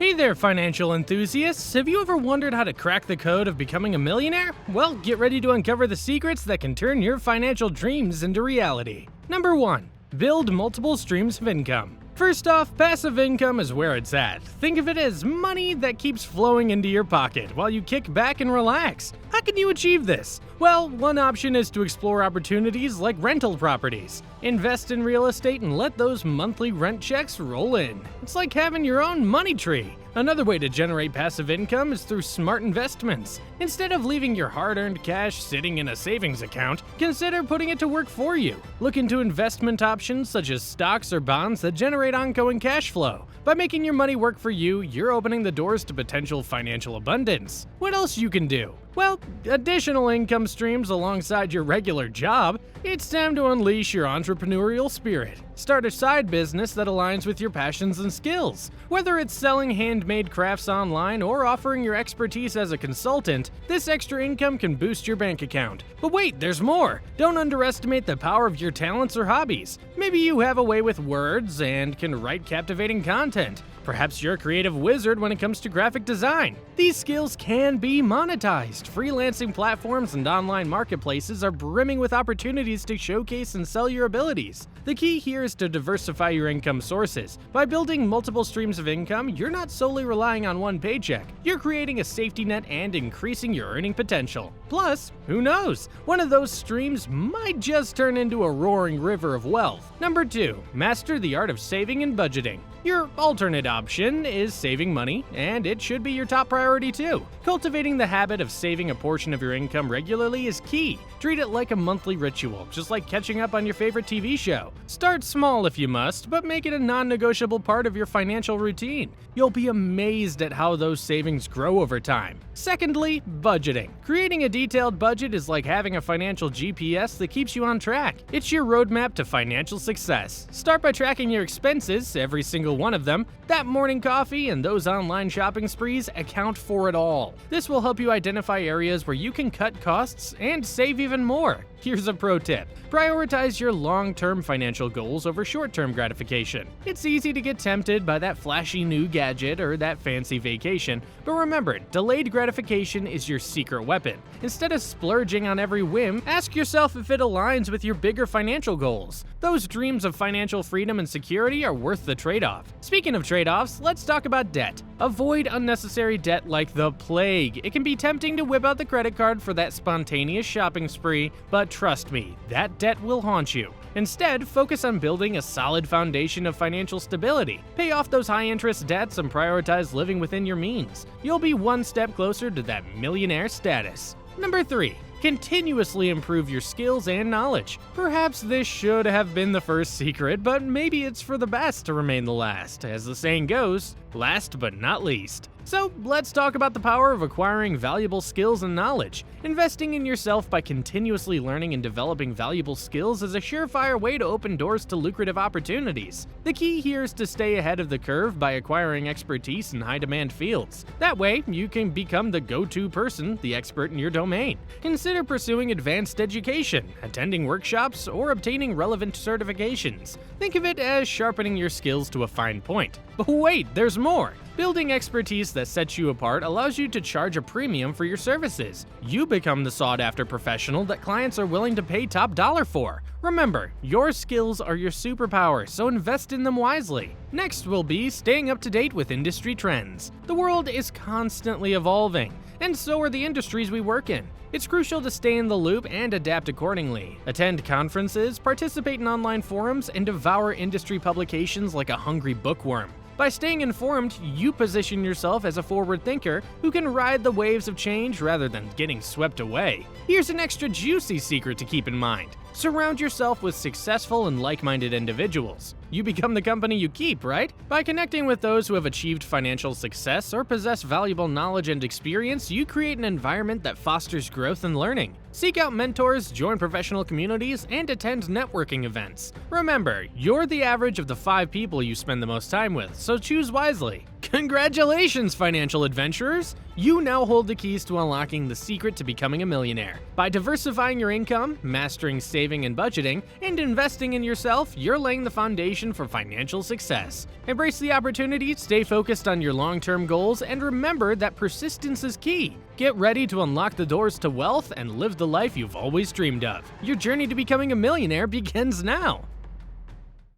Hey there, financial enthusiasts! Have you ever wondered how to crack the code of becoming a millionaire? Well, get ready to uncover the secrets that can turn your financial dreams into reality. Number 1. Build multiple streams of income. First off, passive income is where it's at. Think of it as money that keeps flowing into your pocket while you kick back and relax. How can you achieve this? Well, one option is to explore opportunities like rental properties. Invest in real estate and let those monthly rent checks roll in. It's like having your own money tree. Another way to generate passive income is through smart investments. Instead of leaving your hard-earned cash sitting in a savings account, consider putting it to work for you. Look into investment options such as stocks or bonds that generate ongoing cash flow. By making your money work for you, you're opening the doors to potential financial abundance. What else you can do? Well, additional income streams alongside your regular job. It's time to unleash your entrepreneurial spirit. Start a side business that aligns with your passions and skills. Whether it's selling handmade crafts online or offering your expertise as a consultant, this extra income can boost your bank account. But wait, there's more! Don't underestimate the power of your talents or hobbies. Maybe you have a way with words and can write captivating content. Perhaps you're a creative wizard when it comes to graphic design. These skills can be monetized. Freelancing platforms and online marketplaces are brimming with opportunities to showcase and sell your abilities. The key here is to diversify your income sources. By building multiple streams of income, you're not solely relying on one paycheck. You're creating a safety net and increasing your earning potential. Plus, who knows? One of those streams might just turn into a roaring river of wealth. Number 2. Master the art of saving and budgeting. Your alternate option is saving money, and it should be your top priority too. Cultivating the habit of saving a portion of your income regularly is key. Treat it like a monthly ritual, just like catching up on your favorite TV show. Start small if you must, but make it a non-negotiable part of your financial routine. You'll be amazed at how those savings grow over time. Secondly, budgeting. Creating a detailed budget is like having a financial GPS that keeps you on track. It's your roadmap to financial success. Start by tracking your expenses, every single one of them. That morning coffee and those online shopping sprees account for it all. This will help you identify areas where you can cut costs and save even more. Here's a pro tip. Prioritize your long-term financial goals over short-term gratification. It's easy to get tempted by that flashy new gadget or that fancy vacation, but remember, delayed gratification is your secret weapon. Instead of splurging on every whim, ask yourself if it aligns with your bigger financial goals. Those dreams of financial freedom and security are worth the trade-off. Speaking of trade-offs, let's talk about debt. Avoid unnecessary debt like the plague. It can be tempting to whip out the credit card for that spontaneous shopping spree, but trust me, that debt will haunt you. Instead, focus on building a solid foundation of financial stability. Pay off those high-interest debts and prioritize living within your means. You'll be one step closer to that millionaire status. Number 3. Continuously improve your skills and knowledge. Perhaps this should have been the first secret, but maybe it's for the best to remain the last. As the saying goes, last but not least. So let's talk about the power of acquiring valuable skills and knowledge. Investing in yourself by continuously learning and developing valuable skills is a surefire way to open doors to lucrative opportunities. The key here is to stay ahead of the curve by acquiring expertise in high-demand fields. That way, you can become the go-to person, the expert in your domain. Consider pursuing advanced education, attending workshops, or obtaining relevant certifications. Think of it as sharpening your skills to a fine point. But wait, there's more! Building expertise that sets you apart allows you to charge a premium for your services. You become the sought-after professional that clients are willing to pay top dollar for. Remember, your skills are your superpower, so invest in them wisely. Next will be staying up to date with industry trends. The world is constantly evolving, and so are the industries we work in. It's crucial to stay in the loop and adapt accordingly. Attend conferences, participate in online forums, and devour industry publications like a hungry bookworm. By staying informed, you position yourself as a forward thinker who can ride the waves of change rather than getting swept away. Here's an extra juicy secret to keep in mind. Surround yourself with successful and like-minded individuals. You become the company you keep, right? By connecting with those who have achieved financial success or possess valuable knowledge and experience, you create an environment that fosters growth and learning. Seek out mentors, join professional communities, and attend networking events. Remember, you're the average of the 5 people you spend the most time with, so choose wisely. Congratulations, financial adventurers! You now hold the keys to unlocking the secret to becoming a millionaire. By diversifying your income, mastering saving and budgeting, and investing in yourself, you're laying the foundation for financial success. Embrace the opportunity, stay focused on your long-term goals, and remember that persistence is key. Get ready to unlock the doors to wealth and live the life you've always dreamed of. Your journey to becoming a millionaire begins now.